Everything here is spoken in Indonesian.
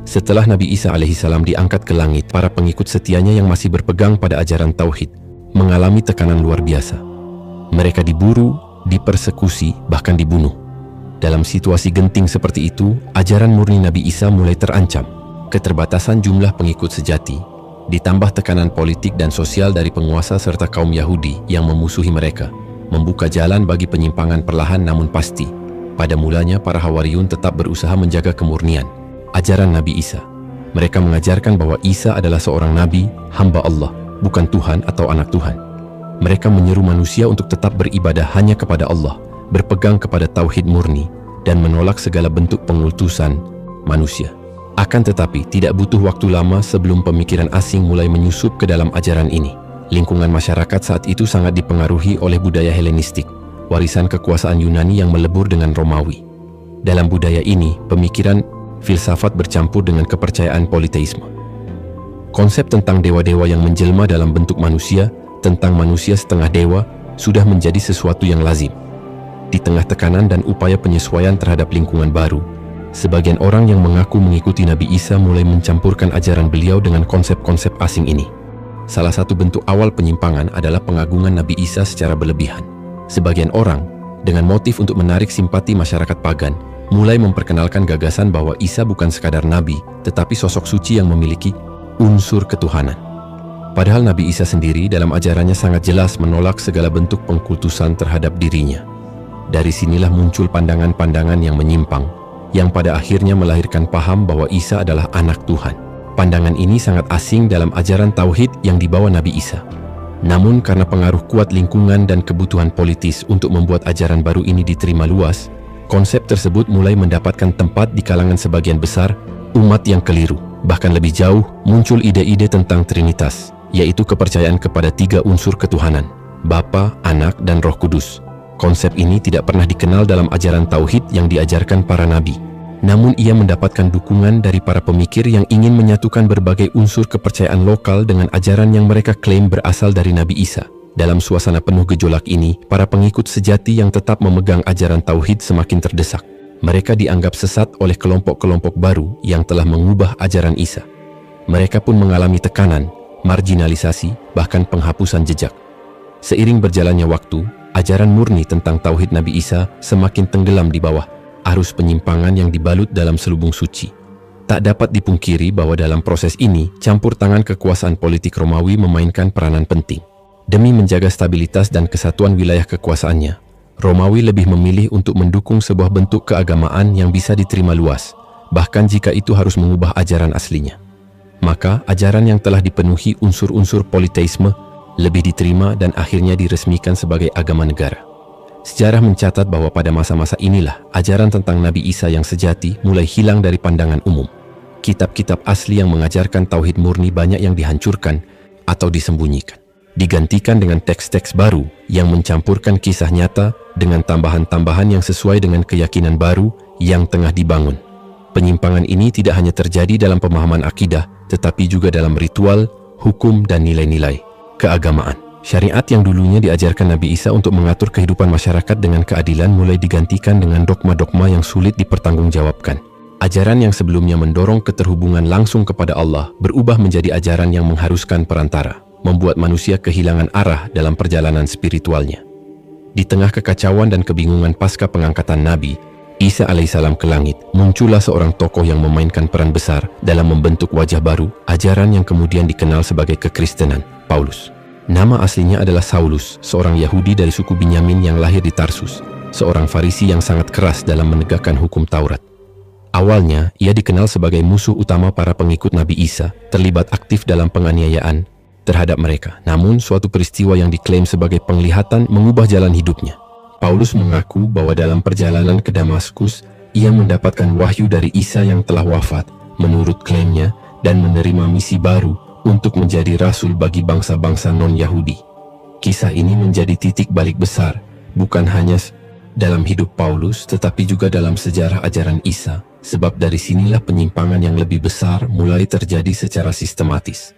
Setelah Nabi Isa alaihissalam diangkat ke langit, para pengikut setianya yang masih berpegang pada ajaran tauhid mengalami tekanan luar biasa. Mereka diburu, dipersekusi, bahkan dibunuh. Dalam situasi genting seperti itu, ajaran murni Nabi Isa mulai terancam. Keterbatasan jumlah pengikut sejati, ditambah tekanan politik dan sosial dari penguasa serta kaum Yahudi yang memusuhi mereka, membuka jalan bagi penyimpangan perlahan namun pasti. Pada mulanya para Hawariyun tetap berusaha menjaga kemurnian ajaran Nabi Isa. Mereka mengajarkan bahwa Isa adalah seorang nabi, hamba Allah, bukan Tuhan atau anak Tuhan. Mereka menyeru manusia untuk tetap beribadah hanya kepada Allah, berpegang kepada tauhid murni, dan menolak segala bentuk pengultusan manusia. Akan tetapi, tidak butuh waktu lama sebelum pemikiran asing mulai menyusup ke dalam ajaran ini. Lingkungan masyarakat saat itu sangat dipengaruhi oleh budaya Helenistik, warisan kekuasaan Yunani yang melebur dengan Romawi. Dalam budaya ini, pemikiran filsafat bercampur dengan kepercayaan politeisme. Konsep tentang dewa-dewa yang menjelma dalam bentuk manusia, tentang manusia setengah dewa, sudah menjadi sesuatu yang lazim. Di tengah tekanan dan upaya penyesuaian terhadap lingkungan baru, sebagian orang yang mengaku mengikuti Nabi Isa mulai mencampurkan ajaran beliau dengan konsep-konsep asing ini. Salah satu bentuk awal penyimpangan adalah pengagungan Nabi Isa secara berlebihan. Sebagian orang, dengan motif untuk menarik simpati masyarakat pagan, mulai memperkenalkan gagasan bahwa Isa bukan sekadar nabi, tetapi sosok suci yang memiliki unsur ketuhanan. Padahal Nabi Isa sendiri dalam ajarannya sangat jelas menolak segala bentuk pengkultusan terhadap dirinya. Dari sinilah muncul pandangan-pandangan yang menyimpang, yang pada akhirnya melahirkan paham bahwa Isa adalah anak Tuhan. Pandangan ini sangat asing dalam ajaran tauhid yang dibawa Nabi Isa. Namun karena pengaruh kuat lingkungan dan kebutuhan politis untuk membuat ajaran baru ini diterima luas, konsep tersebut mulai mendapatkan tempat di kalangan sebagian besar umat yang keliru. Bahkan lebih jauh, muncul ide-ide tentang Trinitas, yaitu kepercayaan kepada 3 unsur ketuhanan, Bapa, Anak, dan Roh Kudus. Konsep ini tidak pernah dikenal dalam ajaran tauhid yang diajarkan para nabi. Namun ia mendapatkan dukungan dari para pemikir yang ingin menyatukan berbagai unsur kepercayaan lokal dengan ajaran yang mereka klaim berasal dari Nabi Isa. Dalam suasana penuh gejolak ini, para pengikut sejati yang tetap memegang ajaran tauhid semakin terdesak. Mereka dianggap sesat oleh kelompok-kelompok baru yang telah mengubah ajaran Isa. Mereka pun mengalami tekanan, marginalisasi, bahkan penghapusan jejak. Seiring berjalannya waktu, ajaran murni tentang tauhid Nabi Isa semakin tenggelam di bawah arus penyimpangan yang dibalut dalam selubung suci. Tak dapat dipungkiri bahwa dalam proses ini, campur tangan kekuasaan politik Romawi memainkan peranan penting. Demi menjaga stabilitas dan kesatuan wilayah kekuasaannya, Romawi lebih memilih untuk mendukung sebuah bentuk keagamaan yang bisa diterima luas, bahkan jika itu harus mengubah ajaran aslinya. Maka, ajaran yang telah dipenuhi unsur-unsur politeisme lebih diterima dan akhirnya diresmikan sebagai agama negara. Sejarah mencatat bahwa pada masa-masa inilah ajaran tentang Nabi Isa yang sejati mulai hilang dari pandangan umum. Kitab-kitab asli yang mengajarkan tauhid murni banyak yang dihancurkan atau disembunyikan, digantikan dengan teks-teks baru yang mencampurkan kisah nyata dengan tambahan-tambahan yang sesuai dengan keyakinan baru yang tengah dibangun. Penyimpangan ini tidak hanya terjadi dalam pemahaman akidah, tetapi juga dalam ritual, hukum, dan nilai-nilai keagamaan. Syariat yang dulunya diajarkan Nabi Isa untuk mengatur kehidupan masyarakat dengan keadilan mulai digantikan dengan dogma-dogma yang sulit dipertanggungjawabkan. Ajaran yang sebelumnya mendorong keterhubungan langsung kepada Allah berubah menjadi ajaran yang mengharuskan perantara, membuat manusia kehilangan arah dalam perjalanan spiritualnya. Di tengah kekacauan dan kebingungan pasca pengangkatan Nabi Isa alaihissalam ke langit, muncullah seorang tokoh yang memainkan peran besar dalam membentuk wajah baru, ajaran yang kemudian dikenal sebagai kekristenan, Paulus. Nama aslinya adalah Saulus, seorang Yahudi dari suku Binyamin yang lahir di Tarsus, seorang Farisi yang sangat keras dalam menegakkan hukum Taurat. Awalnya, ia dikenal sebagai musuh utama para pengikut Nabi Isa, terlibat aktif dalam penganiayaan terhadap mereka. Namun, suatu peristiwa yang diklaim sebagai penglihatan mengubah jalan hidupnya. Paulus mengaku bahwa dalam perjalanan ke Damaskus, ia mendapatkan wahyu dari Isa yang telah wafat, menurut klaimnya, dan menerima misi baru untuk menjadi rasul bagi bangsa-bangsa non-Yahudi. Kisah ini menjadi titik balik besar, bukan hanya dalam hidup Paulus, tetapi juga dalam sejarah ajaran Isa, sebab dari sinilah penyimpangan yang lebih besar mulai terjadi secara sistematis.